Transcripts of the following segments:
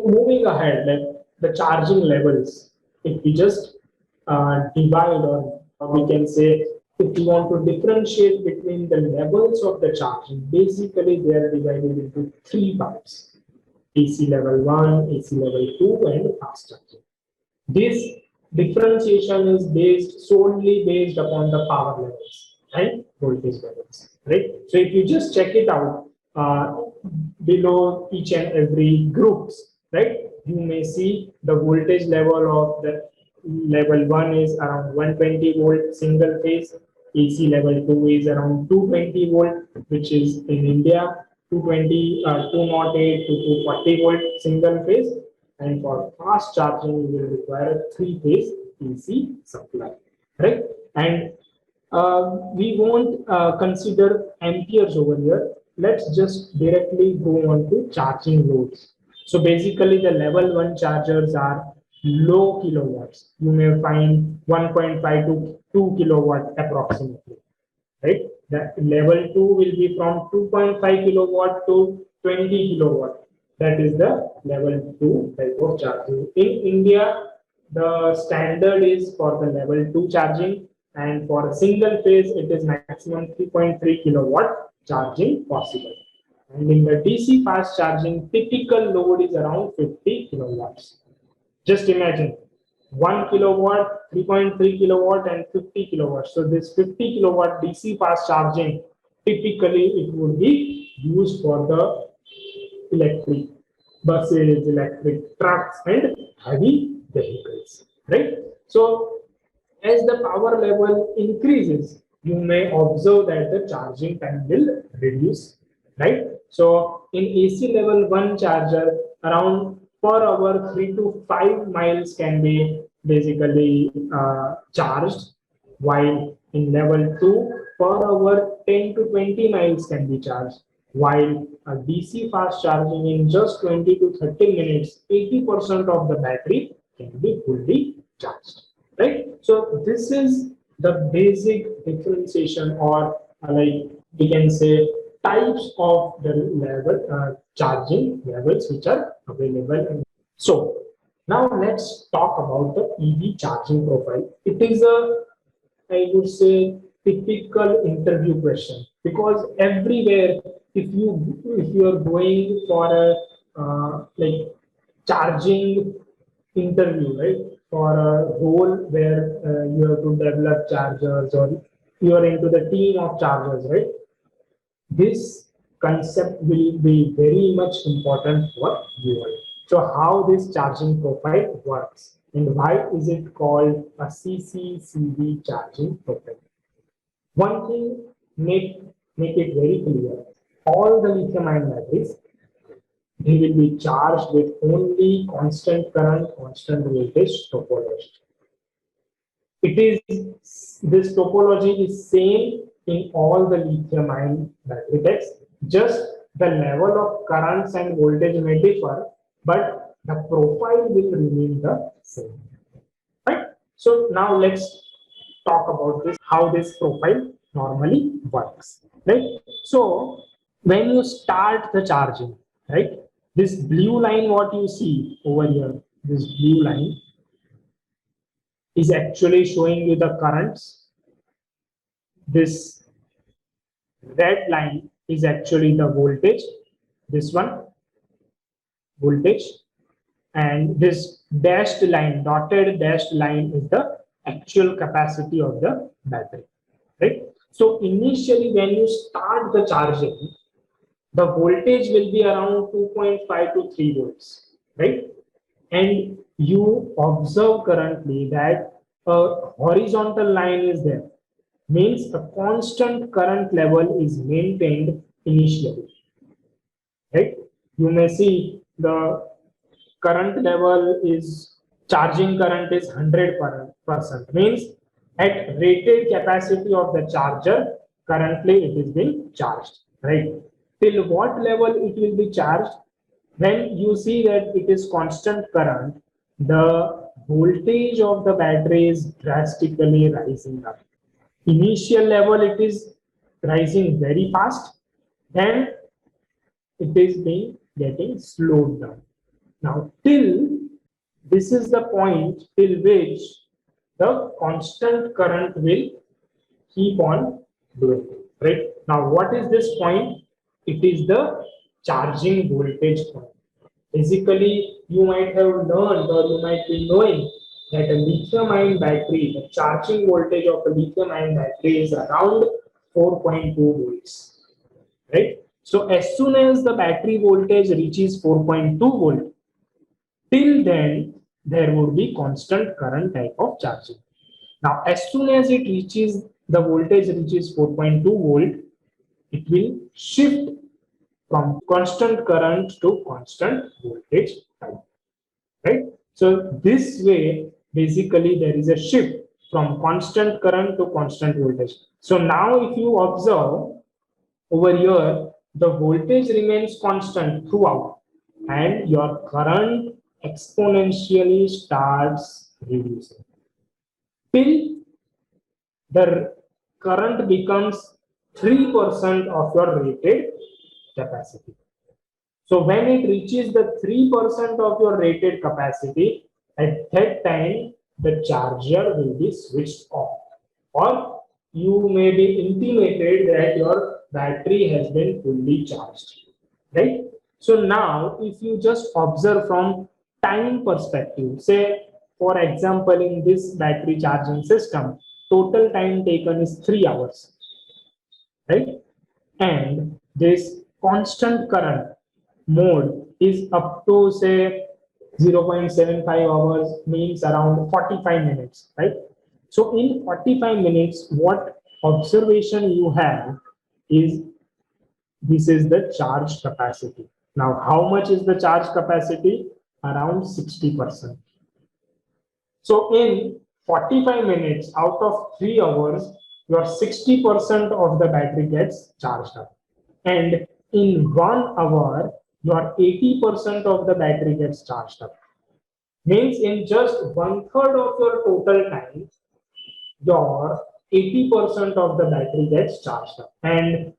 moving ahead, like the charging levels, if we just divide, or we can say, if you want to differentiate between the levels of the charging, basically they are divided into three parts: AC level 1, AC level 2, and fast charging. This differentiation is solely based upon the power levels and voltage levels, right? So if you just check it out below each and every groups, right? You may see the voltage level of the level 1 is around 120 volt single phase. AC level 2 is around 220 volt, which is in India 220, 208 to 240 volt single phase. And for fast charging, you will require a three-phase AC supply, right? And we won't consider amperes over here. Let's just directly go on to charging loads. So basically, the level 1 chargers are low kilowatts. You may find 1.5 to 2 kilowatt approximately, right? The level 2 will be from 2.5 kilowatt to 20 kilowatt. That is the level 2 type of charging. In India, the standard is for the level 2 charging, and for a single phase, it is maximum 3.3 kilowatt charging possible. And in the DC fast charging, typical load is around 50 kilowatts. Just imagine 1 kilowatt, 3.3 kilowatt, and 50 kilowatts. So this 50 kilowatt DC fast charging, typically it would be used for the electric buses, electric trucks, and heavy vehicles, right? So as the power level increases, you may observe that the charging time will reduce, right? So in AC level 1 charger, around per hour 3 to 5 miles can be basically charged, while in level 2 per hour 10 to 20 miles can be charged, while a DC fast charging in just 20 to 30 minutes, 80% of the battery can be fully charged, right? So this is the basic differentiation, or like we can say types of the level charging levels which are available. So now let's talk about the EV charging profile. It is a, I would say, typical interview question, because everywhere, if you are going for a like charging interview, right, for a role where you have to develop chargers, or you are into the team of chargers, right? This concept will be very much important for you. So how this charging profile works, and why is it called a CCCV charging profile? One thing, make it very clear: all the lithium-ion batteries, they will be charged with only constant current, constant voltage topology. It is, this topology is same in all the lithium-ion battery packs. Just the level of currents and voltage may differ, but the profile will remain the same. Right? So now let's talk about this, how this profile normally works. Right? So when you start the charging, right, this blue line, what you see over here, this blue line is actually showing you the currents. This red line is actually the voltage, this one voltage, and this dashed line, dotted dashed line, is the actual capacity of the battery, right? So initially when you start the charging, the voltage will be around 2.5 to 3 volts, right? And you observe currently that a horizontal line is there, means a constant current level is maintained initially, right? You may see the current level is, charging current is 100%, means at rated capacity of the charger, currently it is being charged, right? Till what level it will be charged? When you see that it is constant current, the voltage of the battery is drastically rising up. Initial level it is rising very fast, then it is being getting slowed down. Now, till this is the point till which the constant current will keep on doing it, right? Now, what is this point? It is the charging voltage point. Basically, you might have learned or you might be knowing that a lithium-ion battery, the charging voltage of a lithium-ion battery is around 4.2 volts, right? So as soon as the battery voltage reaches 4.2 volt, till then there would be constant current type of charging. Now, as soon as it reaches the voltage reaches 4.2 volt, it will shift from constant current to constant voltage type, right? So this way, basically there is a shift from constant current to constant voltage. So now if you observe over here, the voltage remains constant throughout and your current exponentially starts reducing till the current becomes 3% of your rated capacity. So when it reaches the 3% of your rated capacity, at that time the charger will be switched off, or you may be intimated that your battery has been fully charged, right? So now if you just observe from time perspective, say for example in this battery charging system, total time taken is 3 hours, right? And this constant current mode is up to say 0.75 hours, means around 45 minutes, right? So in 45 minutes, what observation you have is this is the charge capacity. Now, how much is the charge capacity? Around 60%. So in 45 minutes out of 3 hours, your 60% of the battery gets charged up. And in 1 hour, your 80% of the battery gets charged up. Means in just 1/3 of your total time, your 80% of the battery gets charged up. And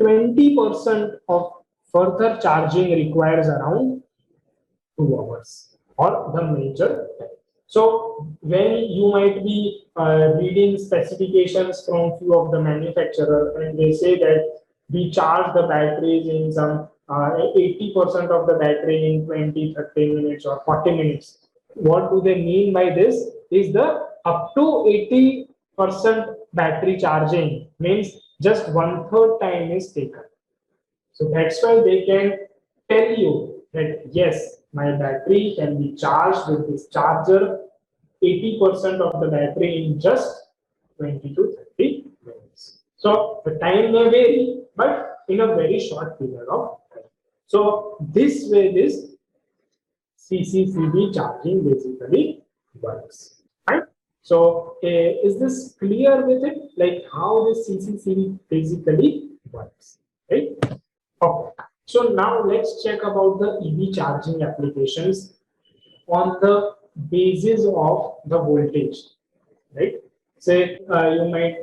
20% of further charging requires around 2 hours or the major time. So when you might be reading specifications from few of the manufacturer and they say that we charge the batteries in some 80% of the battery in 20, 30 minutes or 40 minutes. What do they mean by this? Is the up to 80% battery charging means just 1/3 time is taken. So that's why they can tell you that yes, my battery can be charged with this charger 80% of the battery in just 20 to 30 minutes. So the time may vary, but in a very short period of time. So this way, this CCCB charging basically works. Right? So is this clear with it? Like how this CCCB basically works, right? Okay. So now let's check about the EV charging applications on the basis of the voltage, right? Say you might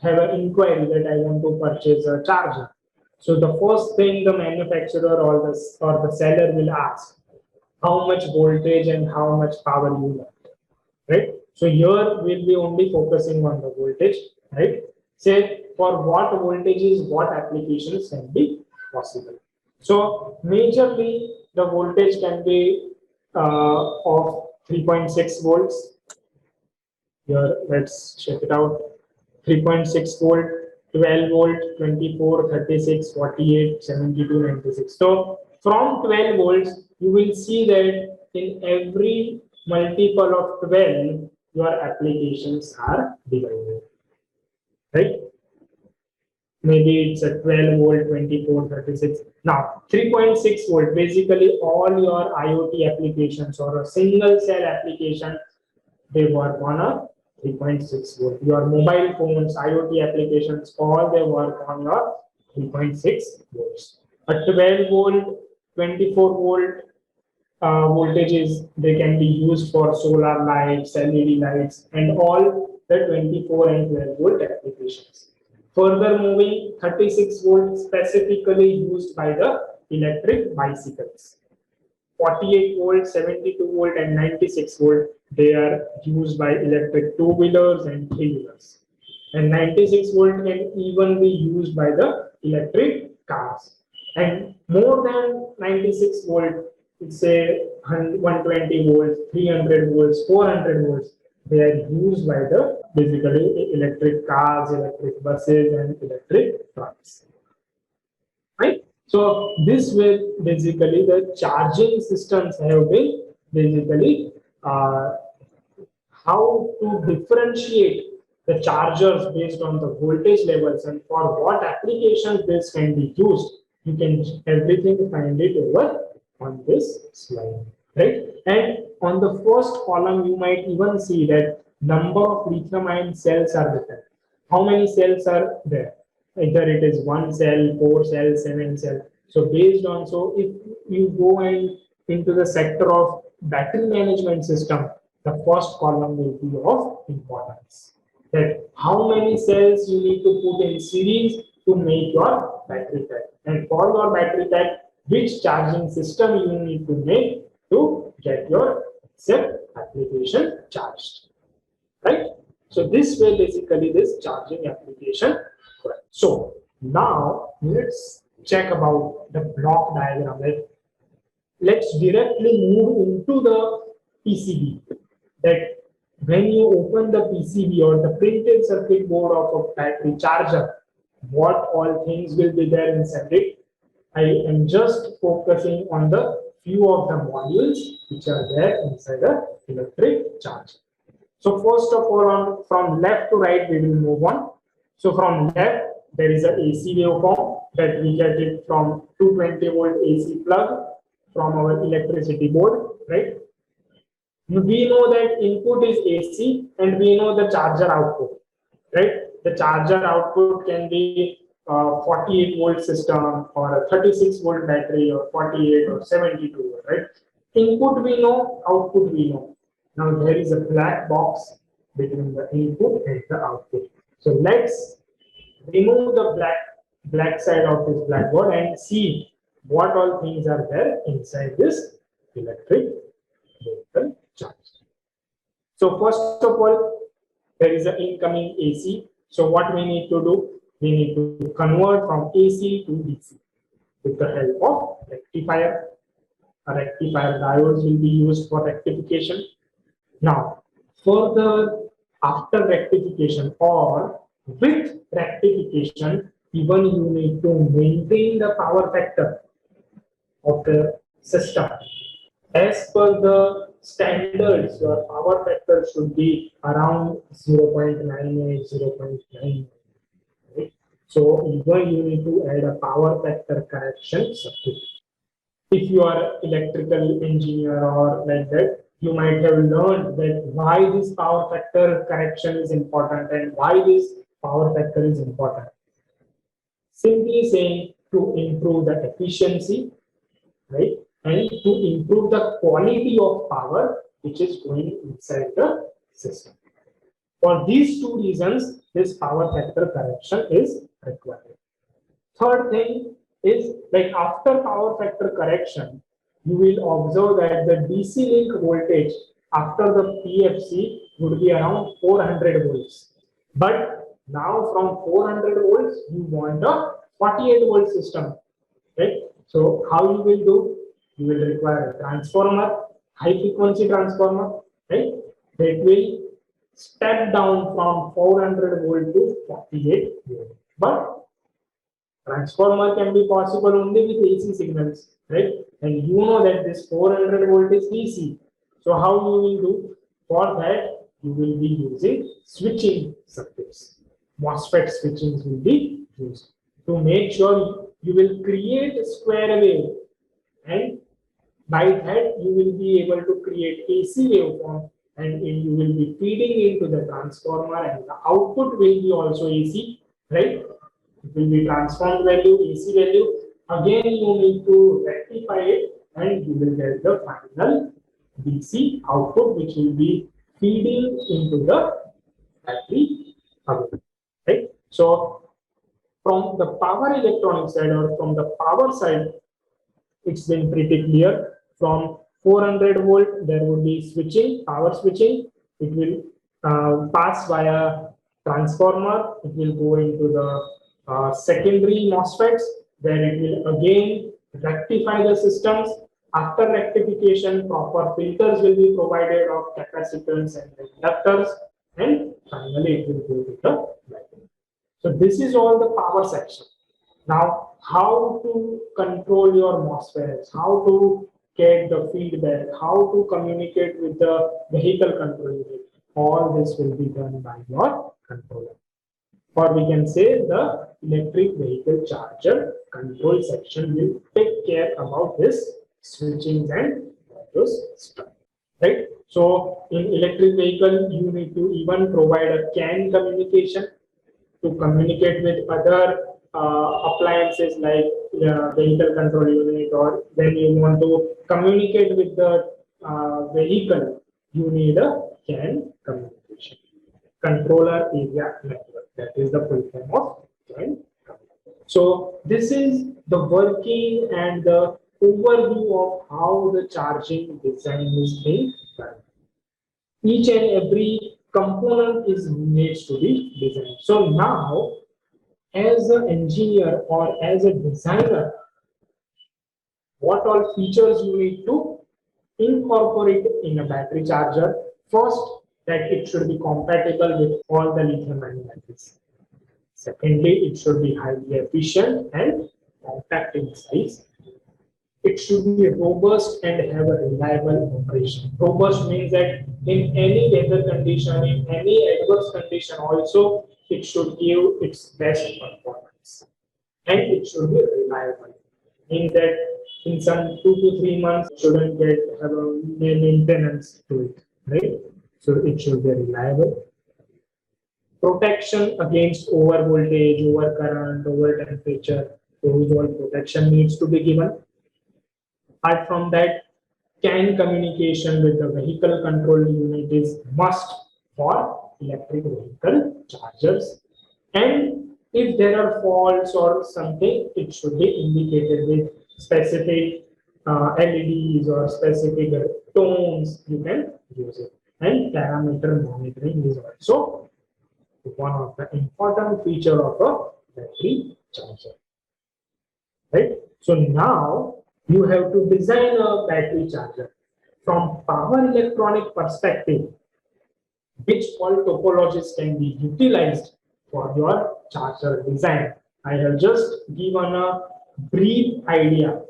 have an inquiry that I want to purchase a charger. So the first thing the manufacturer or the seller will ask, how much voltage and how much power you want, right? So here we'll be only focusing on the voltage, right? Say for what voltages, what applications can be possible. So majorly the voltage can be of 3.6 volts. Here, let's check it out. 3.6 volt, 12 volt, 24, 36, 48, 72, 96. So from 12 volts, you will see that in every multiple of 12, your applications are divided, right? Maybe it's a 12 volt, 24, 36. Now, 3.6 volt, basically all your IoT applications or a single cell application, they work on a 3.6 volt. Your mobile phones, IoT applications, all they work on your 3.6 volts. A 12 volt, 24 volt voltages, they can be used for solar lights, LED lights, and all the 24 and 12 volt applications. Further moving, 36 volt specifically used by the electric bicycles. 48 volt, 72 volt, and 96 volt. They are used by electric two-wheelers and three-wheelers. And 96 volt can even be used by the electric cars. And more than 96 volt, it's say 120 volts, 300 volts, 400 volts. They are used by the basically electric cars, electric buses, and electric trucks. Right? So this way, basically, the charging systems have been basically how to differentiate the chargers based on the voltage levels and for what applications this can be used. You can everything find it over on this slide, right? And on the first column, you might even see that number of lithium-ion cells are written. How many cells are there? Either it is 1 cell, 4 cells, 7 cells. So based on, so if you go and into the sector of battery management system, the first column will be of importance. That how many cells you need to put in series to make your battery pack. And for your battery pack, which charging system you need to make to get your application charged. Right? So this way basically this charging application. So now let's check about the block diagram. Let's directly move into the PCB. That when you open the PCB or the printed circuit board of a battery charger, what all things will be there inside it. I am just focusing on the few of the modules which are there inside the electric charger. So first of all, from left to right, we will move on. So from left, there is an AC waveform that we get it from 220 volt AC plug from our electricity board, right? We know that input is AC and we know the charger output, right? The charger output can be 48 volt system or a 36 volt battery or 48 or 72 volt, right? Input we know, output we know. Now there is a black box between the input and the output. So let's remove the black side of this blackboard and see what all things are there inside this electric vehicle charger. So first of all, there is an incoming AC. So what we need to do? We need to convert from AC to DC with the help of rectifier. A rectifier diodes will be used for rectification. Now, further after rectification or with rectification, even you need to maintain the power factor of the system. As per the standards, your power factor should be around 0.98, 0.9. Right? So even you need to add a power factor correction circuit. If you are electrical engineer or like that, you might have learned that why this power factor correction is important and why this power factor is important. Simply saying to improve the efficiency, right? And to improve the quality of power which is going inside the system. For these two reasons, this power factor correction is required. Third thing is, like after power factor correction, you will observe that the DC link voltage after the PFC would be around 400 volts. But now from 400 volts, you want a 48 volt system, right? So how you will do? You will require a transformer, high frequency transformer, right? That will step down from 400 volt to 48 volt. But transformer can be possible only with AC signals, right? And you know that this 400 volt is DC. So how you will do? For that, you will be using switching circuits. MOSFET switchings will be used to make sure you will create a square wave, and by that you will be able to create AC waveform, and you will be feeding into the transformer, and the output will be also AC, right? It will be transformed value, AC value. Again, you need to rectify it, and you will get the final DC output, which will be feeding into the battery again, right? So from the power electronic side or from the power side, it's been pretty clear. From 400 volt, there would be switching, power switching. It will pass via transformer. It will go into the secondary MOSFETs, where it will again rectify the systems. After rectification, proper filters will be provided of capacitors and inductors, and finally it will go to the battery. So this is all the power section. Now, how to control your MOSFETs, how to get the feedback, how to communicate with the vehicle control unit, all this will be done by your controller. Or we can say the electric vehicle charger control section will take care about this switching and those stuff, right? So in electric vehicle, you need to even provide a CAN communication to communicate with other appliances like vehicle control unit, or when you want to communicate with the vehicle, you need a CAN communication, controller area network. That is the full form of CAN. So this is the working and the overview of how the charging design is being done. Each and every component is needs to be designed. So now, as an engineer or as a designer, what all features you need to incorporate in a battery charger? First, that it should be compatible with all the lithium-ion batteries. Secondly, it should be highly efficient and compact in size. It should be robust and have a reliable operation. Robust means that in any weather condition, in any adverse condition also, it should give its best performance. And it should be reliable. Means that in some 2 to 3 months, it shouldn't have a maintenance to it, right? So it should be reliable. Protection against over voltage, over current, over temperature, those all protection needs to be given. Apart from that, CAN communication with the vehicle control unit is must for electric vehicle chargers. And if there are faults or something, it should be indicated with specific LEDs or specific tones. You can use it. And parameter monitoring is also one of the important feature of a battery charger. Right? So now you have to design a battery charger from power electronic perspective. Which all topologies can be utilized for your charger design? I have just given a brief idea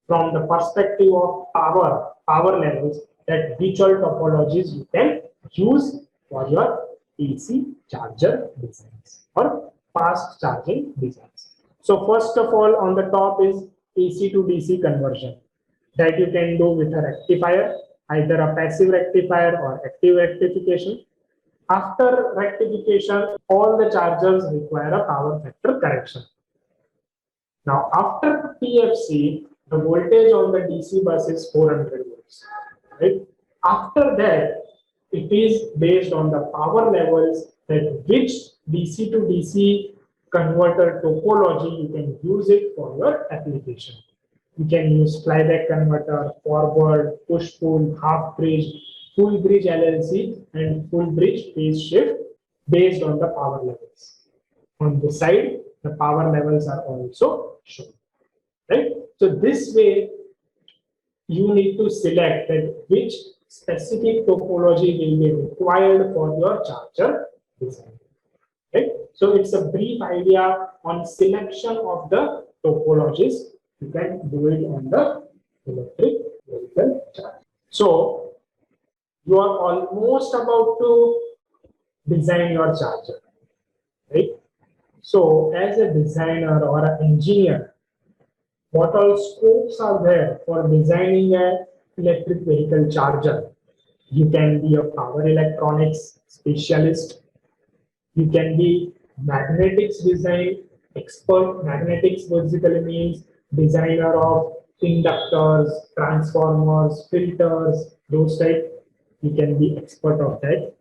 from the perspective of power levels, that which all topologies you can use for your AC charger designs or fast charging designs. So first of all, on the top is AC to DC conversion that you can do with a rectifier, either a passive rectifier or active rectification. After rectification, all the chargers require a power factor correction. Now, after PFC, the voltage on the DC bus is 400 volts. Right? After that, it is based on the power levels that which DC to DC converter topology you can use it for your application. You can use flyback converter, forward, push-pull, half-bridge, full-bridge LLC, and full-bridge phase shift based on the power levels. On the side, the power levels are also shown. Right? So this way, you need to select that which specific topology will be required for your charger design. Right? So it's a brief idea on selection of the topologies. You can do it on the electric vehicle charger. So you are almost about to design your charger, right? So as a designer or an engineer, what all scopes are there for designing an electric vehicle charger? You can be a power electronics specialist. You can be magnetics design expert. Magnetics basically means designer of inductors, transformers, filters, those type. You can be expert of that.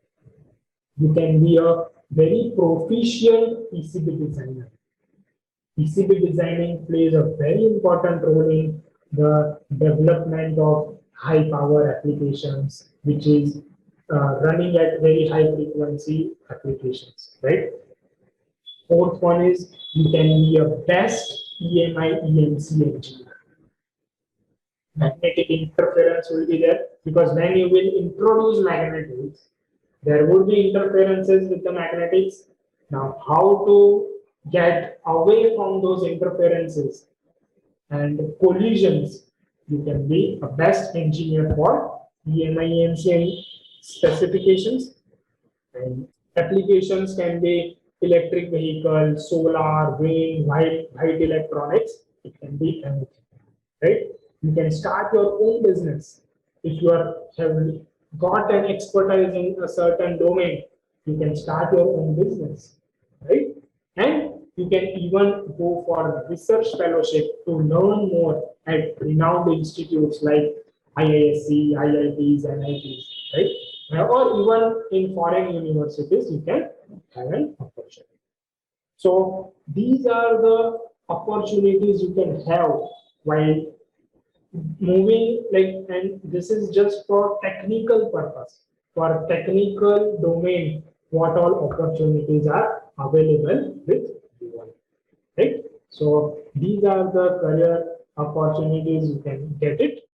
You can be a very proficient PCB designer. PCB designing plays a very important role in the development of high power applications, which is running at very high frequency applications, right? Fourth one is you can be a best EMI EMC engineer. Magnetic interference will be there because when you will introduce magnetics, there would be interferences with the magnetics. Now, how to get away from those interferences and collisions? You can be a best engineer for EMI EMC specifications, and applications can be electric vehicle, solar, wind, white electronics. It can be anything, right? You can start your own business if you have got an expertise in a certain domain. You can start your own business, right? And you can even go for research fellowship to learn more at renowned institutes like IISc, IITs, NITs, right? Or even in foreign universities, you can have an opportunity. So these are the opportunities you can have while moving, like, and this is just for technical purpose. For technical domain, what all opportunities are available with you, right? So these are the career opportunities you can get it.